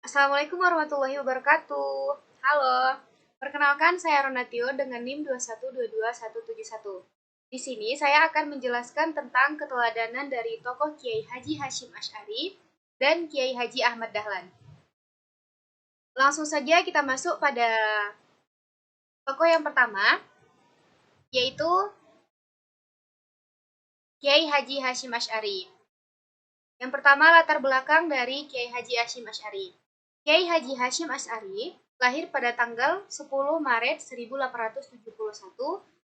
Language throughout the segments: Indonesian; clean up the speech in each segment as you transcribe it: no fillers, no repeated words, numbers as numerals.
Assalamualaikum warahmatullahi wabarakatuh. Halo, perkenalkan saya Ronatio dengan NIM 2122171. Di sini saya akan menjelaskan tentang keteladanan dari tokoh Kiai Haji Hashim Asy'ari dan Kiai Haji Ahmad Dahlan. Langsung saja kita masuk pada tokoh yang pertama, yaitu Kiai Haji Hashim Asy'ari. Yang pertama, latar belakang dari Kiai Haji Hashim Asy'ari. Kiai Haji Hashim Asy'ari lahir pada tanggal 10 Maret 1871,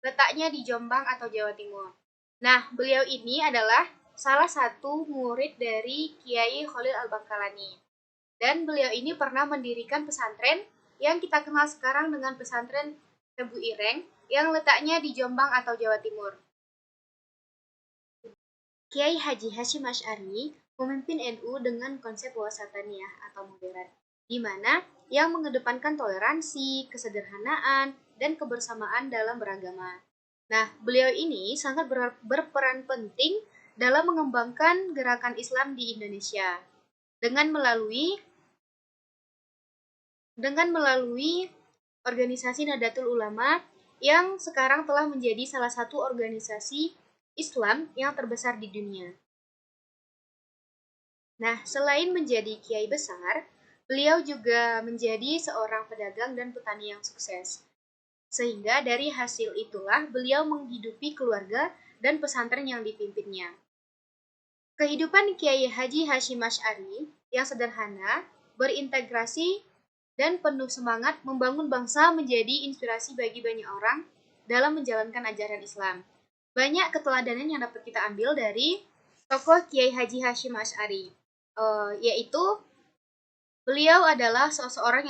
letaknya di Jombang atau Jawa Timur. Nah, beliau ini adalah salah satu murid dari Kiai Khalil Al-Baqalani. Dan beliau ini pernah mendirikan pesantren yang kita kenal sekarang dengan pesantren Tebu Ireng yang letaknya di Jombang atau Jawa Timur. Kiai Haji Hashim Asy'ari memimpin NU dengan konsep wasataniyah atau moderat, di mana yang mengedepankan toleransi, kesederhanaan, dan kebersamaan dalam beragama. Nah, beliau ini sangat berperan penting dalam mengembangkan gerakan Islam di Indonesia dengan melalui organisasi Nahdlatul Ulama yang sekarang telah menjadi salah satu organisasi Islam yang terbesar di dunia. Nah, selain menjadi kiai besar, beliau juga menjadi seorang pedagang dan petani yang sukses. Sehingga dari hasil itulah beliau menghidupi keluarga dan pesantren yang dipimpinnya. Kehidupan Kiai Haji Hashim Asy'ari yang sederhana, berintegrasi, dan penuh semangat membangun bangsa menjadi inspirasi bagi banyak orang dalam menjalankan ajaran Islam. Banyak keteladanan yang dapat kita ambil dari tokoh Kiai Haji Hashim Asy'ari, yaitu beliau adalah seseorang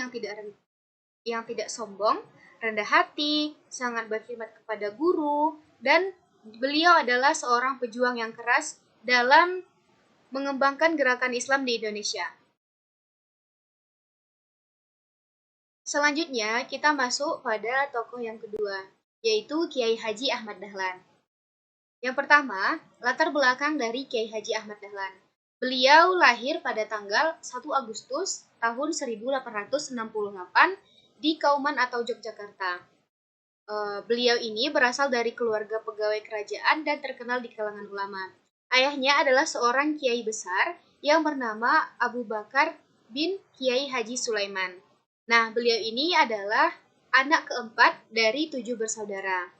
yang tidak sombong, rendah hati, sangat berkhidmat kepada guru, dan beliau adalah seorang pejuang yang keras dalam mengembangkan gerakan Islam di Indonesia. Selanjutnya, kita masuk pada tokoh yang kedua, yaitu Kiai Haji Ahmad Dahlan. Yang pertama, latar belakang dari Kiai Haji Ahmad Dahlan. Beliau lahir pada tanggal 1 Agustus tahun 1868 di Kauman atau Yogyakarta. Beliau ini berasal dari keluarga pegawai kerajaan dan terkenal di kalangan ulama. Ayahnya adalah seorang kiai besar yang bernama Abu Bakar bin Kiai Haji Sulaiman. Nah, beliau ini adalah anak keempat dari 7 bersaudara.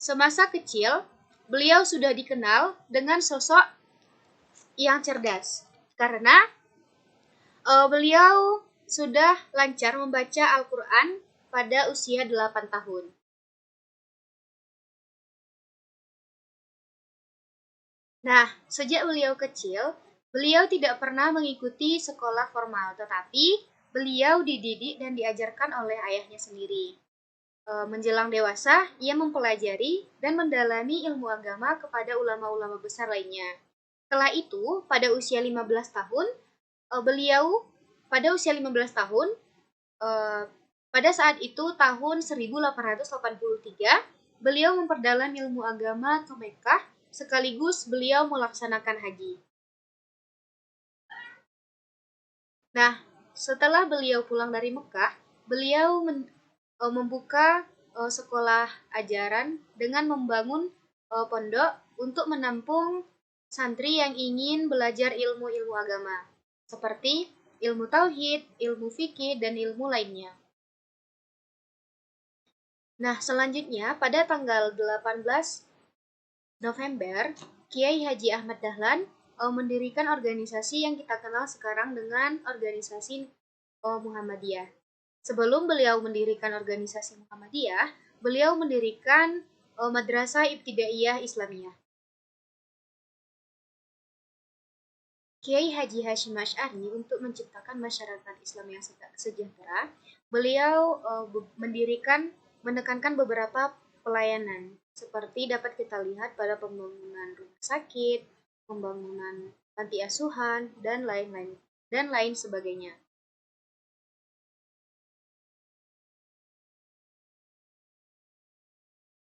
Semasa kecil, beliau sudah dikenal dengan sosok yang cerdas karena beliau sudah lancar membaca Al-Quran pada usia 8 tahun. Nah, sejak beliau kecil, beliau tidak pernah mengikuti sekolah formal, tetapi beliau dididik dan diajarkan oleh ayahnya sendiri. Menjelang dewasa, ia mempelajari dan mendalami ilmu agama kepada ulama-ulama besar lainnya. Setelah itu, pada usia 15 tahun, beliau pada usia 15 tahun, pada saat itu tahun 1883, beliau memperdalam ilmu agama ke Mekah, sekaligus beliau melaksanakan haji. Nah, setelah beliau pulang dari Mekah, beliau membuka sekolah ajaran dengan membangun pondok untuk menampung santri yang ingin belajar ilmu-ilmu agama, seperti ilmu tauhid, ilmu fikih, dan ilmu lainnya. Nah, selanjutnya pada tanggal 18 November, Kiai Haji Ahmad Dahlan mendirikan organisasi yang kita kenal sekarang dengan organisasi Muhammadiyah. Sebelum beliau mendirikan organisasi Muhammadiyah, beliau mendirikan Madrasah Ibtidaiyah Islamiyah. Kiai Haji Hashim Asy'ari untuk menciptakan masyarakat Islam yang sejahtera, beliau menekankan beberapa pelayanan, seperti dapat kita lihat pada pembangunan rumah sakit, pembangunan panti asuhan, dan lain sebagainya.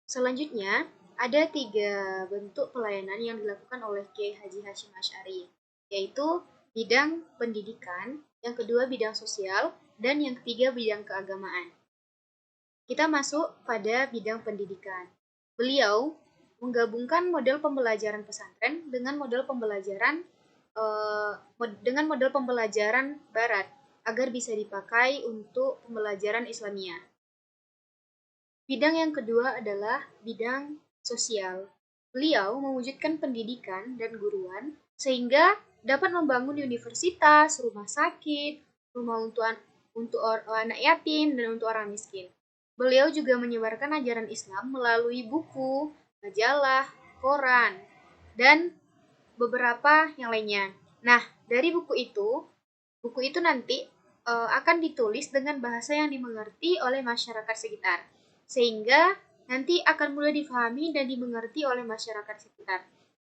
Selanjutnya, ada 3 bentuk pelayanan yang dilakukan oleh Kiai Haji Hashim Asy'ari, yaitu bidang pendidikan, yang kedua bidang sosial, dan yang ketiga bidang keagamaan. Kita masuk pada bidang pendidikan. Beliau menggabungkan model pembelajaran pesantren dengan model pembelajaran barat agar bisa dipakai untuk pembelajaran Islamiyah. Bidang yang kedua adalah bidang sosial. Beliau mewujudkan pendidikan dan guruan sehingga dapat membangun universitas, rumah sakit, rumah untuk anak yatim, dan untuk orang miskin. Beliau juga menyebarkan ajaran Islam melalui buku, majalah, koran, dan beberapa yang lainnya. Nah, dari buku itu nanti akan ditulis dengan bahasa yang dimengerti oleh masyarakat sekitar, sehingga nanti akan mudah difahami dan dimengerti oleh masyarakat sekitar.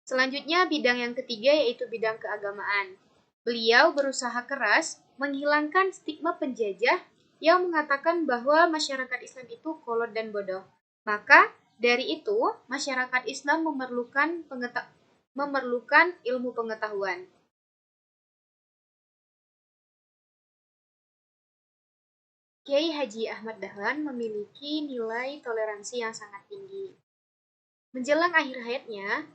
Selanjutnya, bidang yang ketiga yaitu bidang keagamaan. Beliau berusaha keras menghilangkan stigma penjajah yang mengatakan bahwa masyarakat Islam itu kolot dan bodoh. Maka, dari itu, masyarakat Islam memerlukan ilmu pengetahuan. Kiai Haji Ahmad Dahlan memiliki nilai toleransi yang sangat tinggi. Menjelang akhir hayatnya,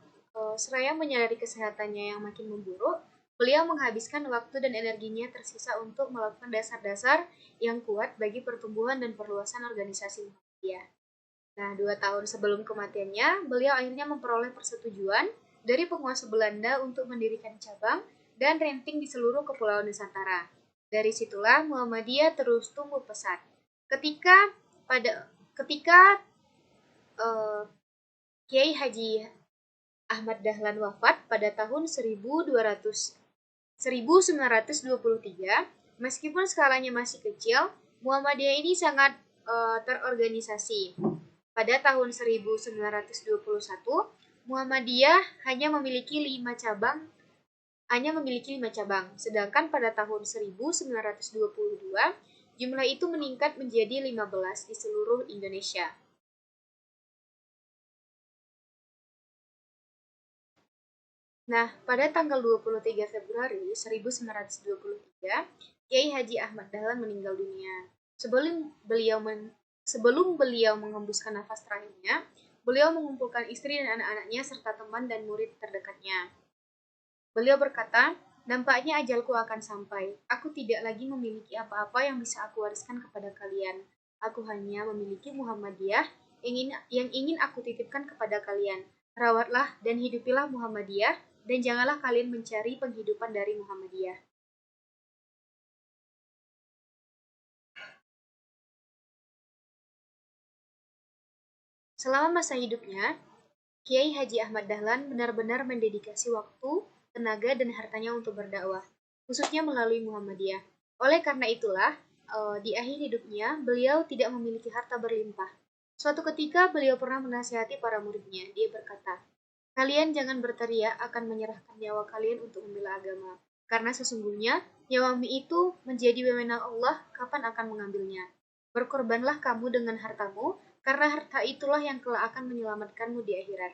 seraya menyadari kesehatannya yang makin memburuk, beliau menghabiskan waktu dan energinya tersisa untuk melakukan dasar-dasar yang kuat bagi pertumbuhan dan perluasan organisasi Muhammadiyah. Nah, 2 tahun sebelum kematiannya, beliau akhirnya memperoleh persetujuan dari penguasa Belanda untuk mendirikan cabang dan ranting di seluruh kepulauan Nusantara. Dari situlah Muhammadiyah terus tumbuh pesat. Ketika Kiai Haji Ahmad Dahlan wafat pada tahun 1923, meskipun skalanya masih kecil, Muhammadiyah ini sangat terorganisasi. Pada tahun 1921, Muhammadiyah hanya memiliki 5 cabang, sedangkan pada tahun 1922 jumlah itu meningkat menjadi 15 di seluruh Indonesia. Nah, pada tanggal 23 Februari 1923, Kiai Haji Ahmad Dahlan meninggal dunia. Sebelum beliau mengembuskan nafas terakhirnya, beliau mengumpulkan istri dan anak-anaknya serta teman dan murid terdekatnya. Beliau berkata, "Nampaknya ajalku akan sampai. Aku tidak lagi memiliki apa-apa yang bisa aku wariskan kepada kalian. Aku hanya memiliki Muhammadiyah yang ingin aku titipkan kepada kalian. Rawatlah dan hidupilah Muhammadiyah, dan janganlah kalian mencari penghidupan dari Muhammadiyah." Selama masa hidupnya, Kiai Haji Ahmad Dahlan benar-benar mendedikasi waktu, tenaga, dan hartanya untuk berdakwah, khususnya melalui Muhammadiyah. Oleh karena itulah, di akhir hidupnya, beliau tidak memiliki harta berlimpah. Suatu ketika, beliau pernah menasihati para muridnya. Dia berkata, "Kalian jangan berteriak akan menyerahkan nyawa kalian untuk membela agama, karena sesungguhnya nyawamu itu menjadi wewenang Allah kapan akan mengambilnya. Berkorbanlah kamu dengan hartamu, karena harta itulah yang kelak akan menyelamatkanmu di akhirat."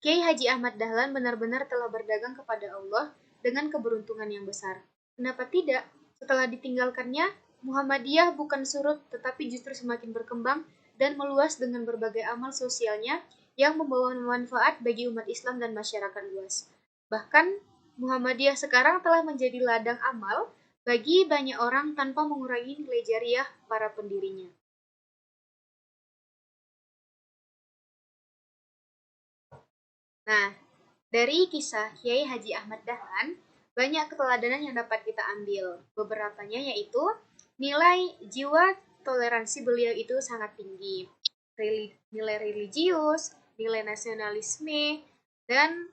Kiai Haji Ahmad Dahlan benar-benar telah berdagang kepada Allah dengan keberuntungan yang besar. Kenapa tidak? Setelah ditinggalkannya, Muhammadiyah bukan surut tetapi justru semakin berkembang dan meluas dengan berbagai amal sosialnya yang membawa manfaat bagi umat Islam dan masyarakat luas. Bahkan, Muhammadiyah sekarang telah menjadi ladang amal bagi banyak orang tanpa mengurangi nilai jariah para pendirinya. Nah, dari kisah Kiai Haji Ahmad Dahlan, banyak keteladanan yang dapat kita ambil. Beberapanya yaitu nilai jiwa toleransi beliau itu sangat tinggi, nilai religius, nilai nasionalisme, dan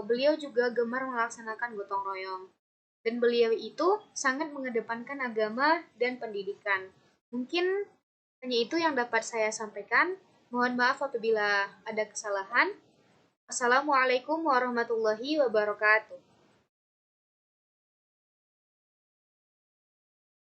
beliau juga gemar melaksanakan gotong royong. Dan beliau itu sangat mengedepankan agama dan pendidikan. Mungkin hanya itu yang dapat saya sampaikan. Mohon maaf apabila ada kesalahan. Assalamualaikum warahmatullahi wabarakatuh.